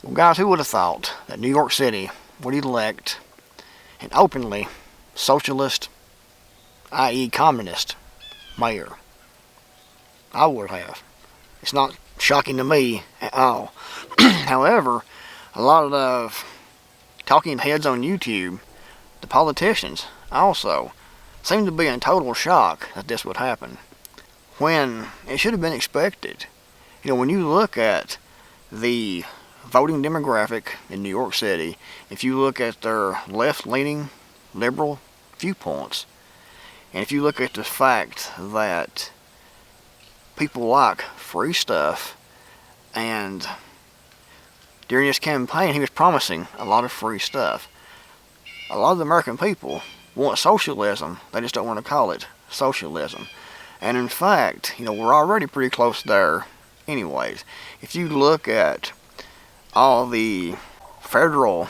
Well, guys, who would have thought that New York City would elect an openly socialist, i.e. communist, mayor? I would have. It's not shocking to me at all. However, a lot of talking heads on YouTube, the politicians also, seem to be in total shock that this would happen, when it should have been expected. You know, when you look at the voting demographic in New York City, if you look at their left-leaning liberal viewpoints, and if you look at the fact that people like free stuff, and during his campaign he was promising a lot of free stuff. A lot of the American people want socialism, they just don't want to call it socialism. And in fact, you know, we're already pretty close there anyways. If you look at all the federal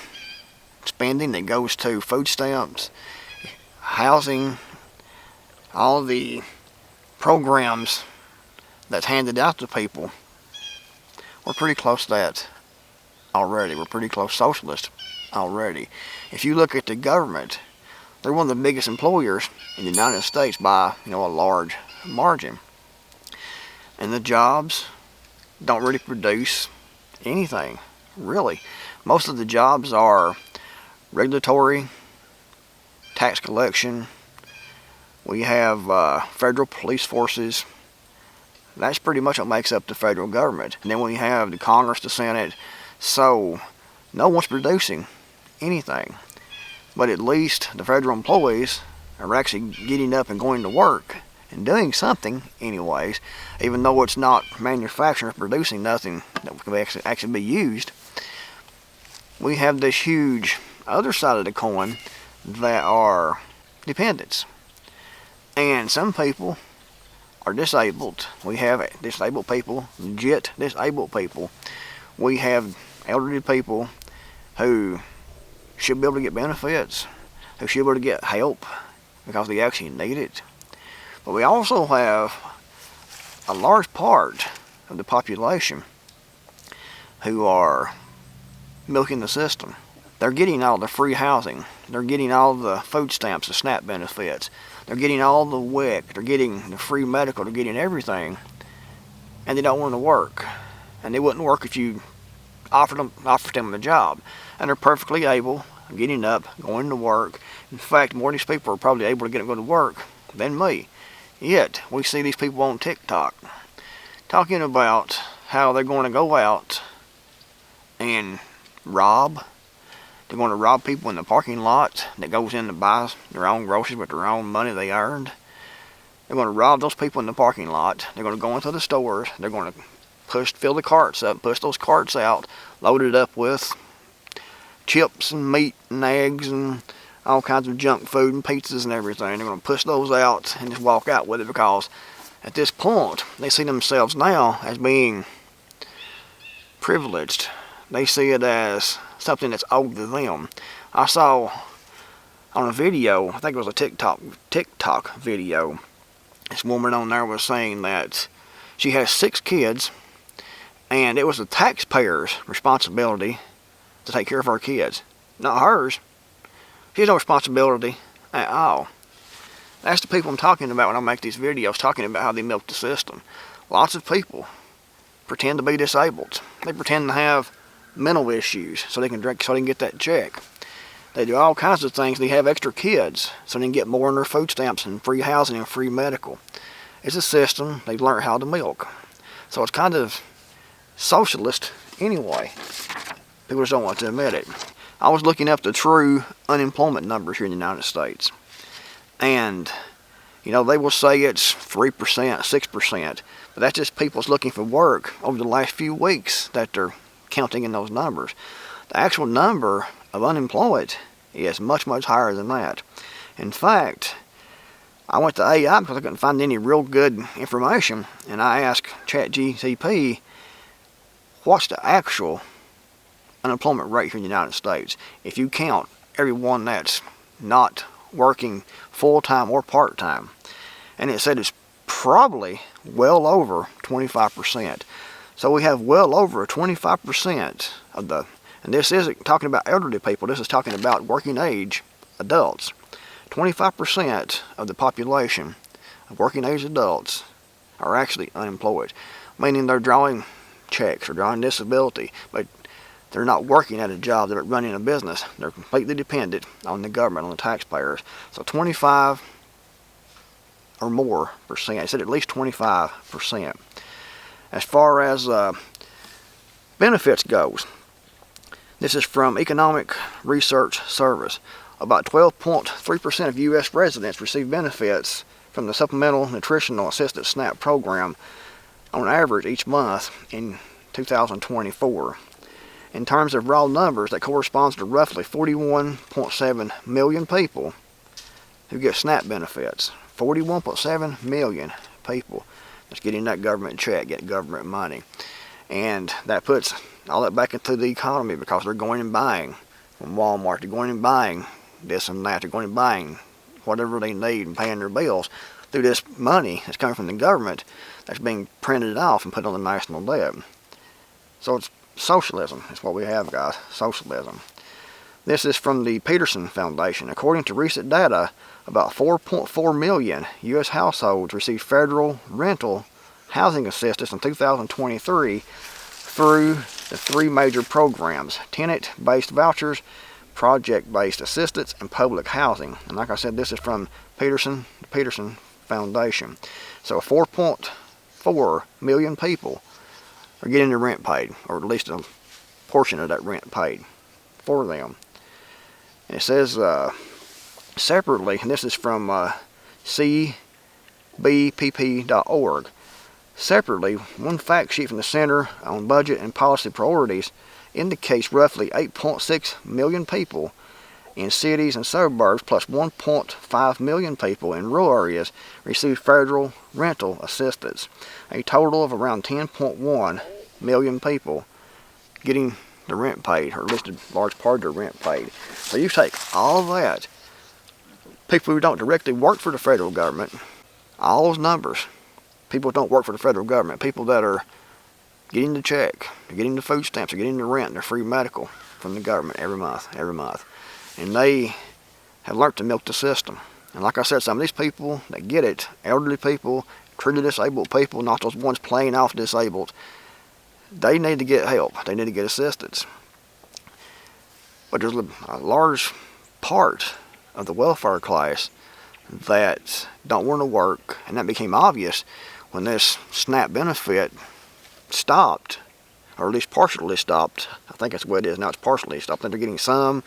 spending that goes to food stamps, housing, all the programs that's handed out to people, we're pretty close to that already. We're pretty close socialist already. If you look at the government, they're one of the biggest employers in the United States by, you know, a large margin. And the jobs don't really produce anything, really. Most of the jobs are regulatory, tax collection. We have federal police forces. That's pretty much what makes up the federal government. And then we have the Congress, the Senate. So no one's producing anything. But at least the federal employees are actually getting up and going to work and doing something anyways, even though it's not manufacturing or producing nothing that can actually be used. We have this huge other side of the coin that are dependents. And some people are disabled. We have disabled people, legit disabled people. We have elderly people who should be able to get benefits, who should be able to get help because they actually need it. But we also have a large part of the population who are milking the system. They're getting all the free housing. They're getting all the food stamps, the SNAP benefits. They're getting all the WIC. They're getting the free medical. They're getting everything. And they don't want to work. And they wouldn't work if you offered them a job. And they're perfectly able, getting up, going to work. In fact, more of these people are probably able to get up and go to work than me. Yet, we see these people on TikTok talking about how they're going to go out and rob. They're going to rob people in the parking lot that goes in to buy their own groceries with their own money they earned. They're going to rob those people in the parking lot. They're going to go into the stores. They're going to fill the carts up, push those carts out, load it up with chips and meat and eggs and all kinds of junk food and pizzas and everything. They're going to push those out and just walk out with it, because at this point they see themselves now as being privileged. They see it as something that's owed to them. I saw on a video, I think it was a TikTok video, this woman on there was saying that she has 6 kids and it was the taxpayer's responsibility to take care of her kids, not hers. She has no responsibility at all. That's the people I'm talking about when I make these videos, talking about how they milk the system. Lots of people pretend to be disabled. They pretend to have mental issues so they can get that check. They do all kinds of things. They have extra kids so they can get more in their food stamps and free housing and free medical. It's a system they've learned how to milk. So it's kind of socialist anyway. People just don't want to admit it. I was looking up the true unemployment numbers here in the United States. And, you know, they will say it's 3%, 6%. But that's just people's looking for work over the last few weeks that they're counting in those numbers. The actual number of unemployed is much, much higher than that. In fact, I went to AI because I couldn't find any real good information, and I asked ChatGPT, what's the actual unemployment rate here in the United States if you count everyone that's not working full-time or part-time? And it said it's probably well over 25%. So we have well over 25% of the, and this isn't talking about elderly people, this is talking about working age adults. 25% of the population of working age adults are actually unemployed, meaning they're drawing checks or drawing disability, but they're not working at a job, they're running a business. They're completely dependent on the government, on the taxpayers. So 25 or more percent, I said at least 25%. As far as benefits goes, this is from Economic Research Service. About 12.3% of U.S. residents receive benefits from the Supplemental Nutritional Assistance SNAP program on average each month in 2024. In terms of raw numbers, that corresponds to roughly 41.7 million people who get SNAP benefits. 41.7 million people that's getting that government check, getting government money. And that puts all that back into the economy because they're going and buying from Walmart, they're going and buying this and that, they're going and buying whatever they need and paying their bills through this money that's coming from the government that's being printed off and put on the national debt. So it's socialism is what we have, guys. Socialism. This is from the Peterson Foundation. According to recent data, about 4.4 million U.S. households received federal rental housing assistance in 2023 through the three major programs: tenant-based vouchers, project-based assistance, and public housing. And like I said, this is from the Peterson Foundation. So 4.4 million people are getting their rent paid, or at least a portion of that rent paid for them. And it says separately, and this is from cbpp.org. Separately, one fact sheet from the Center on Budget and Policy Priorities indicates roughly 8.6 million people in cities and suburbs, plus 1.5 million people in rural areas, receive federal rental assistance. A total of around 10.1 million people getting the rent paid, or at least a large part of their rent paid. So you take all of that, people who don't directly work for the federal government, all those numbers, people who don't work for the federal government, people that are getting the check, they're getting the food stamps, they're getting the rent, they're free medical from the government every month. And they have learned to milk the system. And like I said, some of these people that get it, elderly people, truly disabled people, not those ones playing off disabled, they need to get help. They need to get assistance. But there's a large part of the welfare class that don't want to work, and that became obvious when this SNAP benefit stopped, or at least partially stopped. I think that's what it is now. It's partially stopped. And they're getting some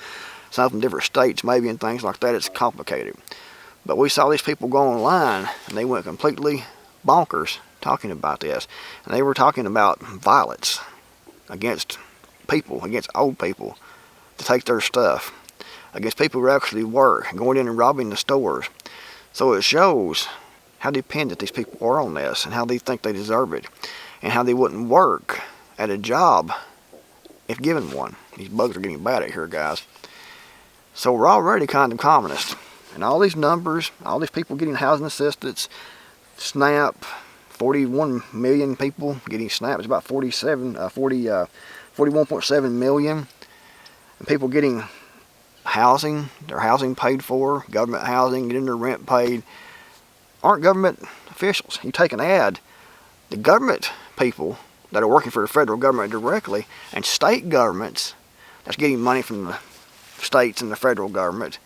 from different states maybe, and things like that. It's complicated. But we saw these people go online, and they went completely bonkers talking about this. And they were talking about violence against people, against old people, to take their stuff, against people who actually work, going in and robbing the stores. So it shows how dependent these people are on this, and how they think they deserve it, and how they wouldn't work at a job if given one. These bugs are getting bad at here, guys. So we're already kind of communist. And all these numbers, all these people getting housing assistance, SNAP, 41 million people getting SNAP. It's about 41.7 million. And people getting housing, their housing paid for, government housing, getting their rent paid, aren't government officials. You take an ad, the government people that are working for the federal government directly, and state governments that's getting money from the states and the federal government,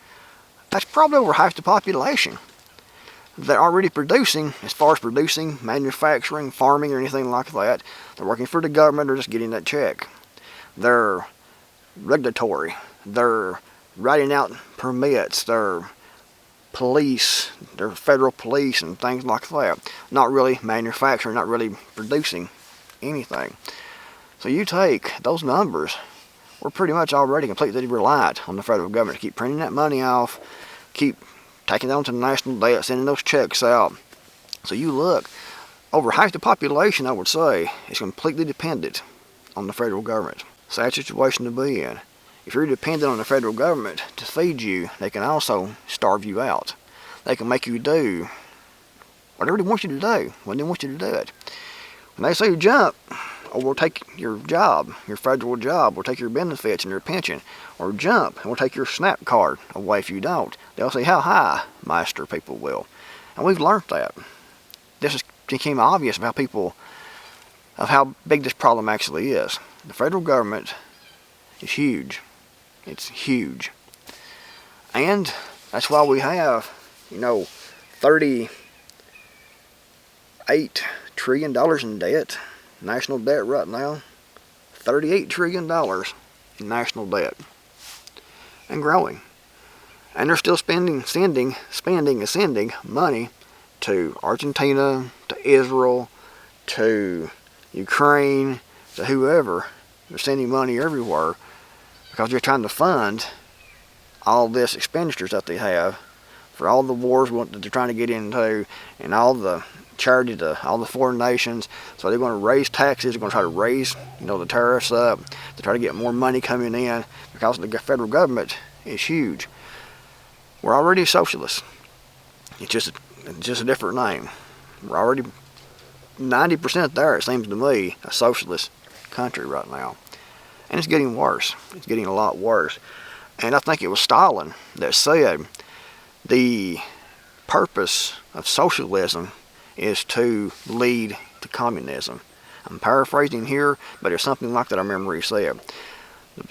that's probably over half the population that aren't really producing, as far as producing, manufacturing, farming, or anything like that. They're working for the government, or just getting that check. They're regulatory, they're writing out permits, they're police, they're federal police and things like that. Not really manufacturing, not really producing anything. So you take those numbers, we're pretty much already completely reliant on the federal government to keep printing that money off, keep taking it on to the national debt, sending those checks out. So you look, over half the population, I would say, is completely dependent on the federal government. Sad situation to be in. If you're dependent on the federal government to feed you, they can also starve you out. They can make you do whatever they want you to do when they want you to do it. When they say jump or we'll take your job, your federal job, we'll take your benefits and your pension, or jump, and we'll take your SNAP card away if you don't. They'll say, how high, master, people will. And we've learned that. This became obvious about people, of how big this problem actually is. The federal government is huge. It's huge. And that's why we have, $38 trillion in debt, national debt right now. $38 trillion in national debt. And growing. And they're still spending money to Argentina, to Israel, to Ukraine, to whoever. They're sending money everywhere because they're trying to fund all this expenditures that they have for all the wars that they're trying to get into, and all the charity to all the foreign nations. So they're going to raise taxes, they're going to try to raise the tariffs up to try to get more money coming in, because the federal government is huge. We're already socialists. It's just a different name. We're already 90% there, it seems to me, a socialist country right now. And it's getting worse. It's getting a lot worse. And I think it was Stalin that said the purpose of socialism is to lead to communism. I'm paraphrasing here, but it's something like that I remember he said.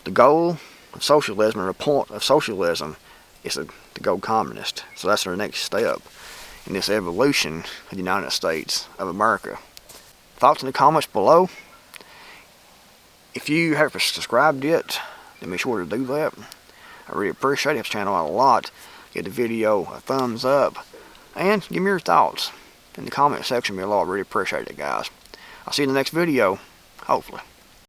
The goal of socialism, or the point of socialism, is to go communist. So that's our next step in this evolution of the United States of America. Thoughts in the comments below. If you haven't subscribed yet, then be sure to do that. I really appreciate it. Helps the channel out a lot. Give the video a thumbs up. And give me your thoughts in the comment section below. I really appreciate it, guys. I'll see you in the next video, hopefully.